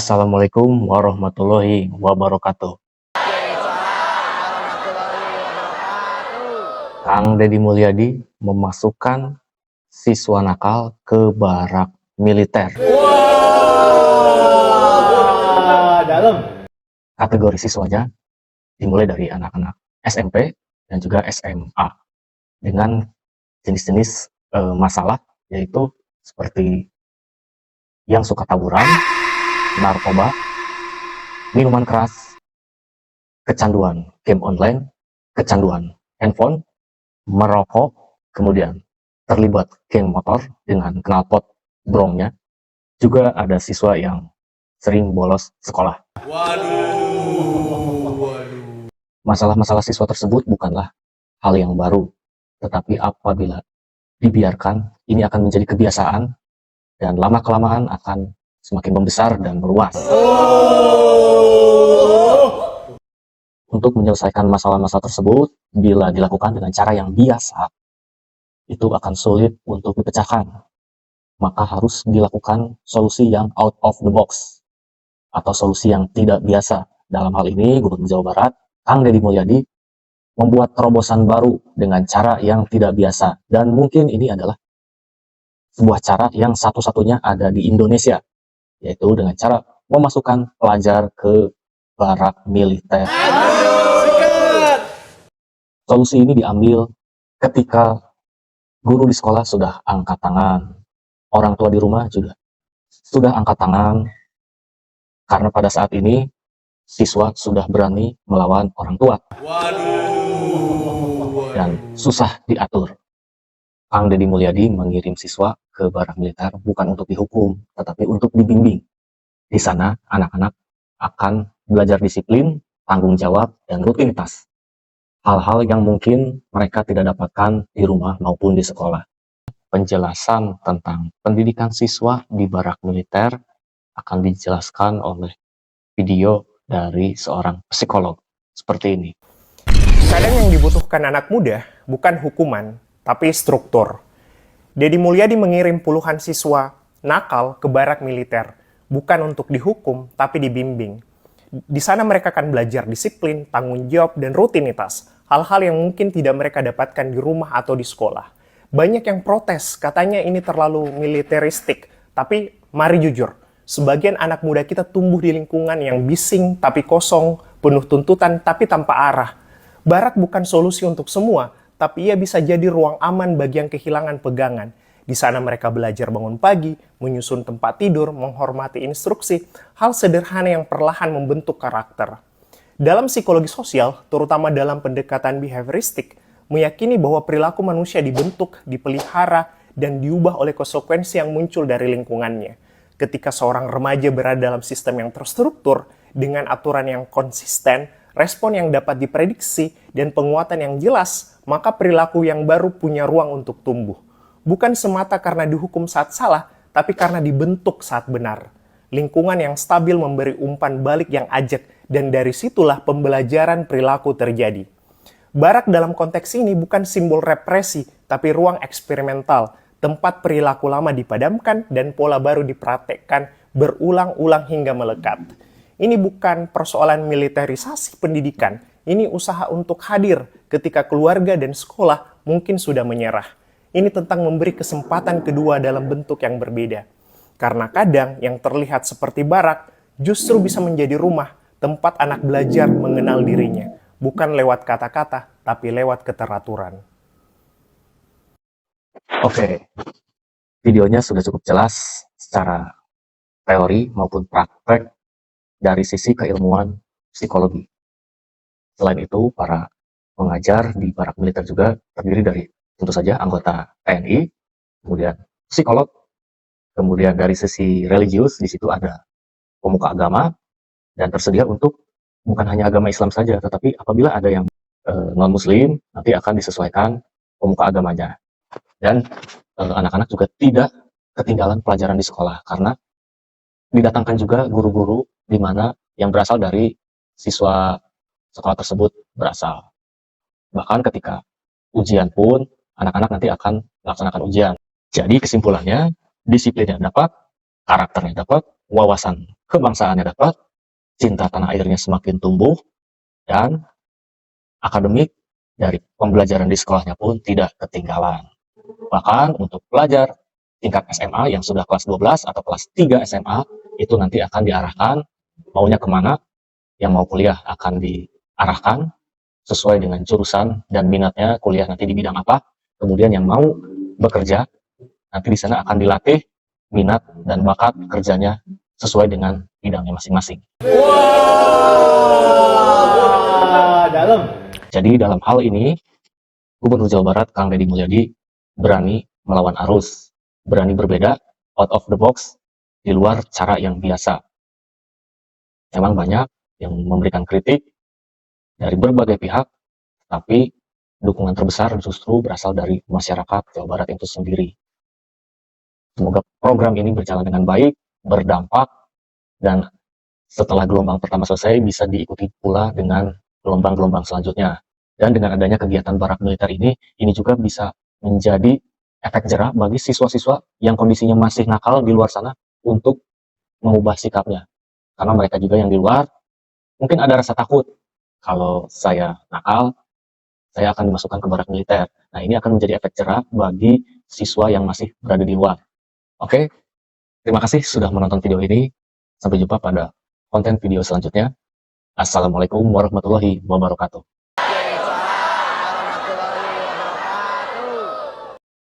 Assalamualaikum warahmatullahi wabarakatuh. Kang Deddy Mulyadi memasukkan siswa nakal ke barak militer. Dalam. Kategori siswanya dimulai dari anak-anak SMP dan juga SMA dengan jenis-jenis masalah, yaitu seperti yang suka tawuran, narkoba, minuman keras, kecanduan game online, kecanduan handphone, merokok, kemudian terlibat geng motor dengan knalpot brongnya. Juga ada siswa yang sering bolos sekolah. Masalah-masalah siswa tersebut bukanlah hal yang baru, tetapi apabila dibiarkan, ini akan menjadi kebiasaan dan lama-kelamaan akan semakin membesar dan meluas. Untuk menyelesaikan masalah-masalah tersebut, bila dilakukan dengan cara yang biasa, itu akan sulit untuk dipecahkan. Maka harus dilakukan solusi yang out of the box, atau solusi yang tidak biasa. Dalam hal ini, Gubernur Jawa Barat, Kang Deddy Mulyadi, membuat terobosan baru dengan cara yang tidak biasa. Dan mungkin ini adalah sebuah cara yang satu-satunya ada di Indonesia, yaitu dengan cara memasukkan pelajar ke barak militer. Solusi ini diambil ketika guru di sekolah sudah angkat tangan, orang tua di rumah juga sudah angkat tangan, karena pada saat ini siswa sudah berani melawan orang tua dan susah diatur. Kang Deddy Mulyadi mengirim siswa ke barak militer bukan untuk dihukum, tetapi untuk dibimbing. Di sana anak-anak akan belajar disiplin, tanggung jawab, dan rutinitas. Hal-hal yang mungkin mereka tidak dapatkan di rumah maupun di sekolah. Penjelasan tentang pendidikan siswa di barak militer akan dijelaskan oleh video dari seorang psikolog. Seperti ini. Kadang yang dibutuhkan anak muda bukan hukuman, tapi struktur. Deddy Mulyadi mengirim puluhan siswa nakal ke barak militer, bukan untuk dihukum, tapi dibimbing. Di sana mereka akan belajar disiplin, tanggung jawab, dan rutinitas. Hal-hal yang mungkin tidak mereka dapatkan di rumah atau di sekolah. Banyak yang protes, katanya ini terlalu militeristik. Tapi mari jujur, sebagian anak muda kita tumbuh di lingkungan yang bising tapi kosong, penuh tuntutan tapi tanpa arah. Barak bukan solusi untuk semua, tapi ia bisa jadi ruang aman bagi yang kehilangan pegangan. Di sana mereka belajar bangun pagi, menyusun tempat tidur, menghormati instruksi, hal sederhana yang perlahan membentuk karakter. Dalam psikologi sosial, terutama dalam pendekatan behavioristik, meyakini bahwa perilaku manusia dibentuk, dipelihara, dan diubah oleh konsekuensi yang muncul dari lingkungannya. Ketika seorang remaja berada dalam sistem yang terstruktur, dengan aturan yang konsisten, respon yang dapat diprediksi, dan penguatan yang jelas, maka perilaku yang baru punya ruang untuk tumbuh. Bukan semata karena dihukum saat salah, tapi karena dibentuk saat benar. Lingkungan yang stabil memberi umpan balik yang ajak, dan dari situlah pembelajaran perilaku terjadi. Barak dalam konteks ini bukan simbol represi, tapi ruang eksperimental, tempat perilaku lama dipadamkan dan pola baru dipraktekkan berulang-ulang hingga melekat. Ini bukan persoalan militerisasi pendidikan, ini usaha untuk hadir ketika keluarga dan sekolah mungkin sudah menyerah. Ini tentang memberi kesempatan kedua dalam bentuk yang berbeda. Karena kadang yang terlihat seperti barak justru bisa menjadi rumah, tempat anak belajar mengenal dirinya. Bukan lewat kata-kata, tapi lewat keteraturan. Oke, videonya sudah cukup jelas secara teori maupun praktek dari sisi keilmuan psikologi. Selain itu, para pengajar di barak militer juga terdiri dari tentu saja anggota TNI, kemudian psikolog, kemudian dari sisi religius di situ ada pemuka agama, dan tersedia untuk bukan hanya agama Islam saja, tetapi apabila ada yang non-Muslim, nanti akan disesuaikan pemuka agamanya. Dan anak-anak juga tidak ketinggalan pelajaran di sekolah, karena didatangkan juga guru-guru di mana yang berasal dari siswa sekolah tersebut berasal. Bahkan ketika ujian pun, anak-anak nanti akan melaksanakan ujian. Jadi kesimpulannya, disiplinnya dapat, karakternya dapat, wawasan kebangsaannya dapat, cinta tanah airnya semakin tumbuh, dan akademik dari pembelajaran di sekolahnya pun tidak ketinggalan. Bahkan untuk pelajar tingkat SMA yang sudah kelas 12 atau kelas 3 SMA, itu nanti akan diarahkan maunya kemana, yang mau kuliah akan diarahkan sesuai dengan jurusan dan minatnya kuliah nanti di bidang apa. Kemudian yang mau bekerja, nanti di sana akan dilatih minat dan bakat kerjanya sesuai dengan bidangnya masing-masing. Wah, dalam. Jadi dalam hal ini, Gubernur Jawa Barat Kang Deddy Mulyadi berani melawan arus, berani berbeda, out of the box, di luar cara yang biasa. Memang banyak yang memberikan kritik dari berbagai pihak, tapi dukungan terbesar justru berasal dari masyarakat Jawa Barat itu sendiri. Semoga program ini berjalan dengan baik, berdampak, dan setelah gelombang pertama selesai bisa diikuti pula dengan gelombang-gelombang selanjutnya. Dan dengan adanya kegiatan barak militer ini juga bisa menjadi efek jerah bagi siswa-siswa yang kondisinya masih nakal di luar sana untuk mengubah sikapnya. Karena mereka juga yang di luar mungkin ada rasa takut, kalau saya nakal, saya akan dimasukkan ke barak militer. Nah, ini akan menjadi efek jerah bagi siswa yang masih berada di luar. Oke, terima kasih sudah menonton video ini. Sampai jumpa pada konten video selanjutnya. Assalamualaikum warahmatullahi wabarakatuh.